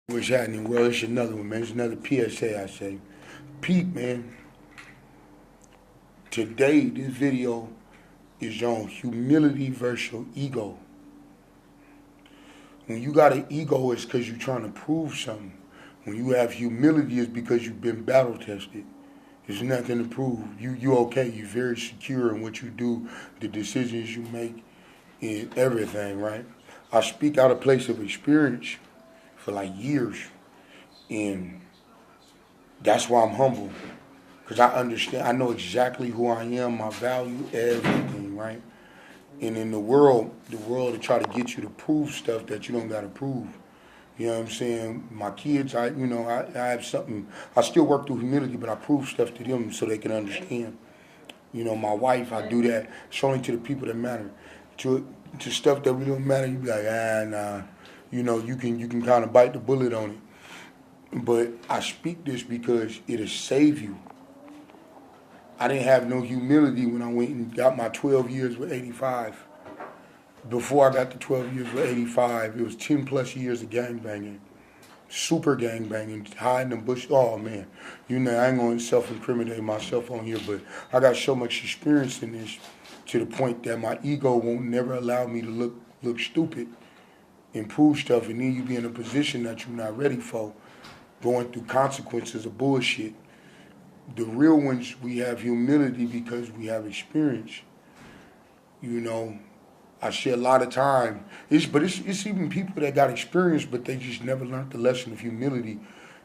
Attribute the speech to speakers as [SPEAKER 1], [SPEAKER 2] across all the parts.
[SPEAKER 1] What's happening? Well, it's another one, man. It's another PSA, I say. Pete, man, today this video is on humility versus your ego. When you got an ego, it's because you're trying to prove something. When you have humility, it's because you've been battle tested. There's nothing to prove. You okay. You're very secure in what you do, the decisions you make, and everything, right? I speak out of place of experience for like years, and that's why I'm humble. Because I understand, I know exactly who I am, my value, everything, right? And in the world to try to get you to prove stuff that you don't got to prove. You know what I'm saying? My kids, I have something, I still work through humility, but I prove stuff to them so they can understand. My wife, I do that. It's only to the people that matter. To stuff that really don't matter, you be like, nah. You can kind of bite the bullet on it. But I speak this because it'll save you. I didn't have no humility when I went and got my 12 years with 85. Before I got the 12 years with 85, it was 10 plus years of gangbanging. Super gangbanging, hiding in the bush. Oh man, I ain't going to self-incriminate myself on here, but I got so much experience in this to the point that my ego won't never allow me to look stupid and prove stuff, and then you be in a position that you're not ready for, going through consequences of bullshit. The real ones, we have humility because we have experience. You know, I see a lot of time. It's even people that got experience, but they just never learned the lesson of humility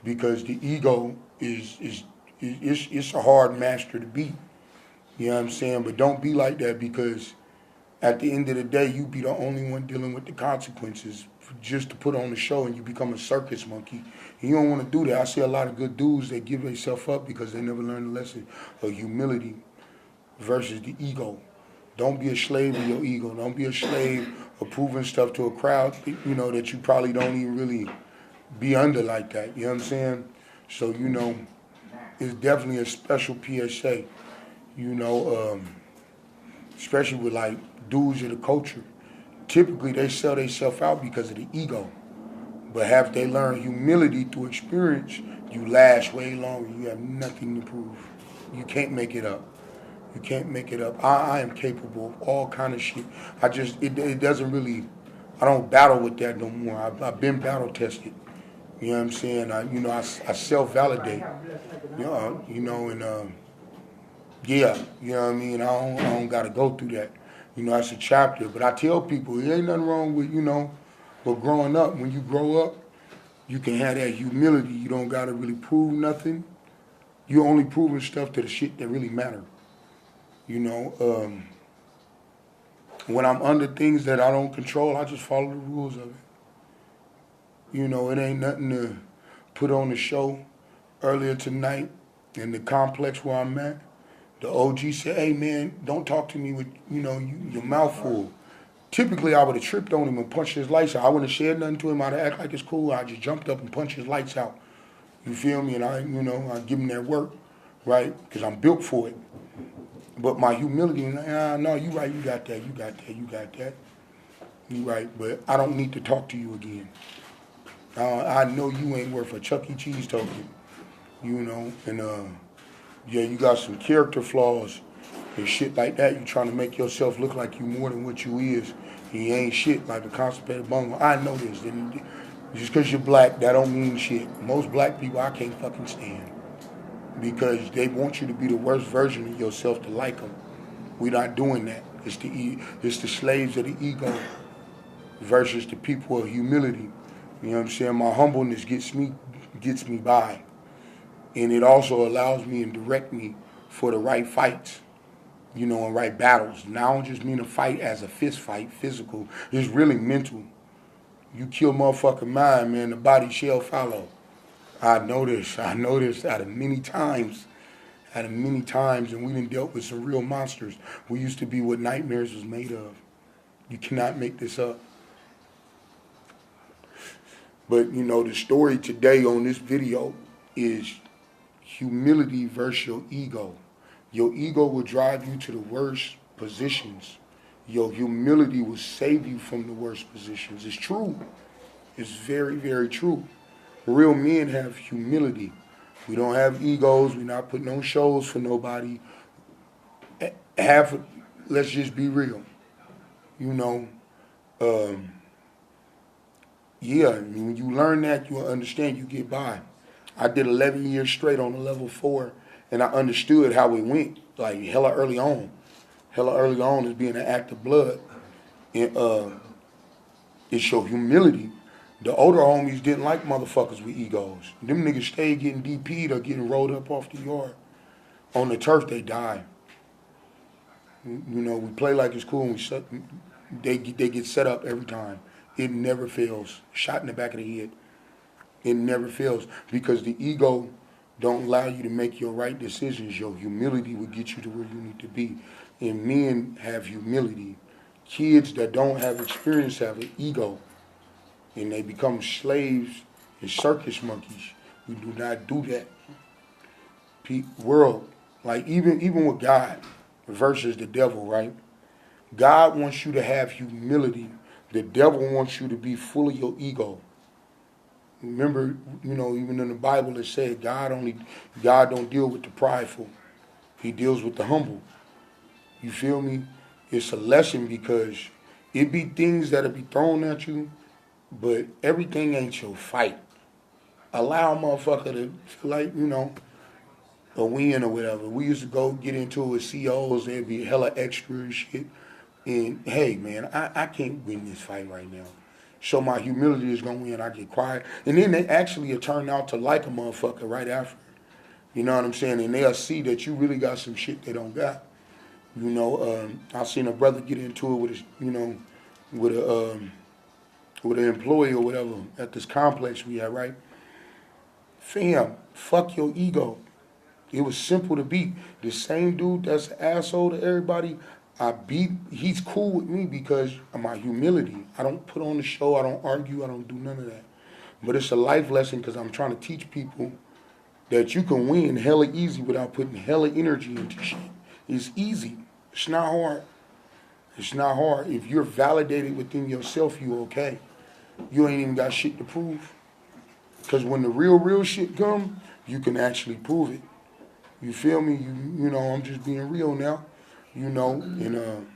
[SPEAKER 1] because the ego it's a hard master to beat. You know what I'm saying? But don't be like that because at the end of the day, you be the only one dealing with the consequences just to put on the show and you become a circus monkey. And you don't want to do that. I see a lot of good dudes that give themselves up because they never learned the lesson of humility versus the ego. Don't be a slave of your ego. Don't be a slave of proving stuff to a crowd, that you probably don't even really be under like that. You know what I'm saying? So, it's definitely a special PSA, you know, especially with like dudes of the culture. Typically, they sell themselves out because of the ego. But have they learned humility through experience, you last way longer. You have nothing to prove. You can't make it up. You can't make it up. I am capable of all kind of shit. It doesn't really, I don't battle with that no more. I've been battle tested. You know what I'm saying? I self-validate. And yeah, you know what I mean? I don't got to go through that. That's a chapter. But I tell people, there ain't nothing wrong with growing up. When you grow up, you can have that humility. You don't got to really prove nothing. You're only proving stuff to the shit that really matter. When I'm under things that I don't control, I just follow the rules of it. It ain't nothing to put on the show. Earlier tonight, in the complex where I'm at, the OG said, "Hey man, don't talk to me with your mouth full." Typically, I would have tripped on him and punched his lights out. I wouldn't have said nothing to him. I'd act like it's cool. I just jumped up and punched his lights out. You feel me? And I give him that work, right? Because I'm built for it. But my humility, no, you right, you got that, you got that, you got that. You right, but I don't need to talk to you again. I know you ain't worth a Chuck E. Cheese token, and yeah, you got some character flaws and shit like that. You trying to make yourself look like you more than what you is, and you ain't shit like a constipated bungle. I know this. Just because you're black, that don't mean shit. Most black people I can't fucking stand because they want you to be the worst version of yourself to like them. We're not doing that. It's the slaves of the ego versus the people of humility. You know what I'm saying? My humbleness gets me by. And it also allows me and direct me for the right fights, and right battles. Now I don't just mean a fight as a fist fight, physical. It's really mental. You kill motherfucking mind, man, the body shall follow. I know this out of many times. And we done dealt with some real monsters. We used to be what nightmares was made of. You cannot make this up. But, the story today on this video is humility versus your ego. Your ego will drive you to the worst positions. Your humility will save you from the worst positions. It's true. It's very, very true. Real men have humility. We don't have egos. We're not putting on shows for nobody. Let's just be real. You know, um, yeah, when you learn that, you understand, you get by. I did 11 years straight on a level 4, and I understood how it went, like hella early on. Hella early on is being an act of blood. And it showed humility. The older homies didn't like motherfuckers with egos. Them niggas stayed getting DP'd or getting rolled up off the yard. On the turf, they die. You know, we play like it's cool, and they get set up every time. It never fails. Shot in the back of the head. It never fails because the ego don't allow you to make your right decisions. Your humility will get you to where you need to be. And men have humility. Kids that don't have experience have an ego. And they become slaves and circus monkeys. We do not do that. World, like even with God versus the devil, right? God wants you to have humility. The devil wants you to be full of your ego. Remember, even in the Bible it said God don't deal with the prideful. He deals with the humble. You feel me? It's a lesson because it be things that'll be thrown at you, but everything ain't your fight. Allow a motherfucker to feel like, a win or whatever. We used to go get into it with COs, there'd be hella extra and shit. And hey man, I can't win this fight right now. So my humility is gonna win. I get quiet. And then they actually turn out to like a motherfucker right after. You know what I'm saying? And they'll see that you really got some shit they don't got. I seen a brother get into it with his, with an employee or whatever at this complex we had, right? Fam, fuck your ego. It was simple to beat. The same dude that's an asshole to everybody, he's cool with me because of my humility. I don't put on the show, I don't argue, I don't do none of that. But it's a life lesson because I'm trying to teach people that you can win hella easy without putting hella energy into shit. It's easy. It's not hard. It's not hard. If you're validated within yourself, you okay. You ain't even got shit to prove. Because when the real shit come, you can actually prove it. You feel me? I'm just being real now. And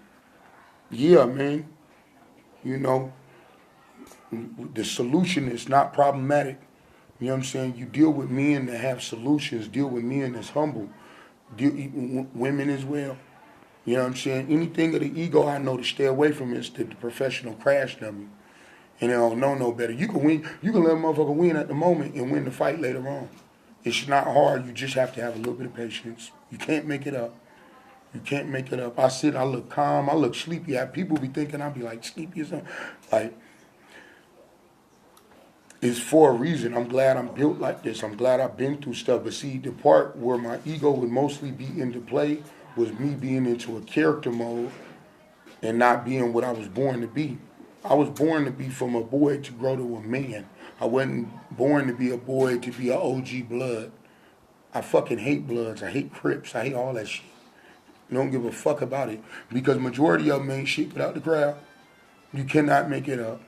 [SPEAKER 1] yeah, man. The solution is not problematic. You know what I'm saying? You deal with men that have solutions. Deal with men that's humble. Women as well. You know what I'm saying? Anything of the ego I know to stay away from is the professional crash dummy. And they don't know no better. You can win. You can let a motherfucker win at the moment and win the fight later on. It's not hard. You just have to have a little bit of patience. You can't make it up. You can't make it up. I look calm, I look sleepy. People be thinking I be like sleepy or something. Like, it's for a reason. I'm glad I'm built like this. I'm glad I've been through stuff. But see, the part where my ego would mostly be into play was me being into a character mode and not being what I was born to be. I was born to be from a boy to grow to a man. I wasn't born to be a boy to be an OG blood. I fucking hate Bloods. I hate Crips. I hate all that shit. I don't give a fuck about it. Because majority of them ain't shit without the crowd. You cannot make it up.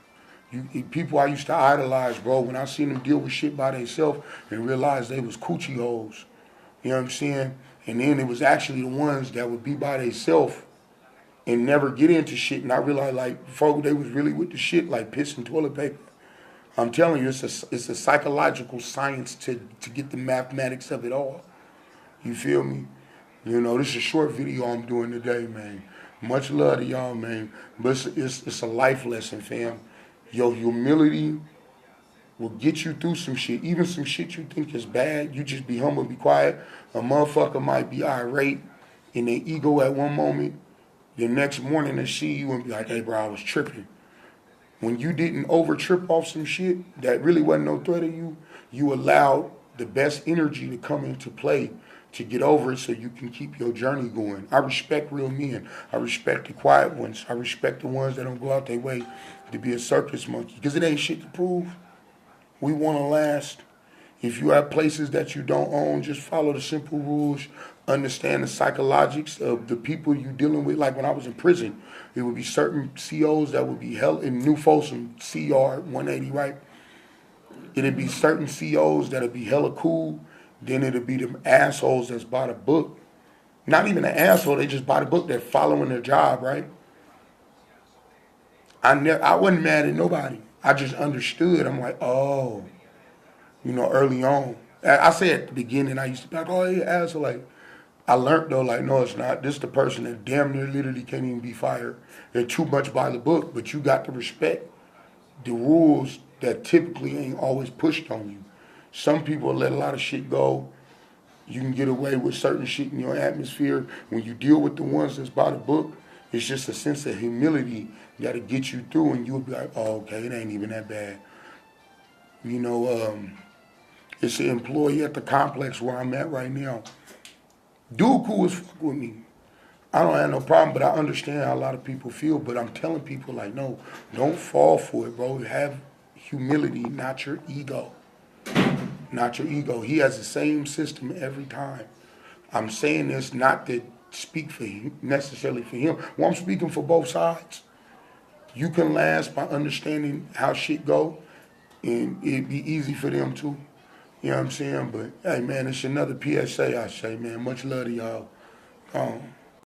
[SPEAKER 1] People I used to idolize, bro, when I seen them deal with shit by themselves and realized they was coochie hoes. You know what I'm saying? And then it was actually the ones that would be by themselves and never get into shit. And I realized, like, folk, they was really with the shit, like pissing toilet paper. I'm telling you, it's a psychological science to get the mathematics of it all. You feel me? This is a short video I'm doing today, man. Much love to y'all, man. But it's a life lesson, fam. Your humility will get you through some shit. Even some shit you think is bad, you just be humble, be quiet. A motherfucker might be irate in their ego at one moment. The next morning they see you and be like, hey, bro, I was tripping. When you didn't over-trip off some shit that really wasn't no threat of you, you allowed the best energy to come into play to get over it so you can keep your journey going. I respect real men. I respect the quiet ones. I respect the ones that don't go out their way to be a circus monkey because it ain't shit to prove. We want to last. If you have places that you don't own, just follow the simple rules. Understand the psychologics of the people you're dealing with. Like when I was in prison, it would be certain COs that would be held in New Folsom, CR 180, right? It'll be certain CEOs that'll be hella cool. Then it'll be them assholes that's bought a book. Not even an asshole, they just bought a book. They're following their job, right? I wasn't mad at nobody. I just understood. I'm like, oh, early on. I say at the beginning, I used to be like, oh, yeah, asshole. Like, I learned though, like, no, it's not. This the person that damn near literally can't even be fired. They're too much by the book, but you got to respect the rules that typically ain't always pushed on you. Some people let a lot of shit go. You can get away with certain shit in your atmosphere. When you deal with the ones that's by the book, it's just a sense of humility that'll get you through, and you'll be like, oh, okay, it ain't even that bad. It's an employee at the complex where I'm at right now. Dude cool as fuck with me. I don't have no problem, but I understand how a lot of people feel. But I'm telling people, like, no, don't fall for it, bro. Have humility, not your ego. Not your ego. He has the same system every time. I'm saying this not to speak for him, necessarily for him. Well, I'm speaking for both sides. You can last by understanding how shit go, and it'd be easy for them too. You know what I'm saying? But, hey, man, it's another PSA I say, man. Much love to y'all.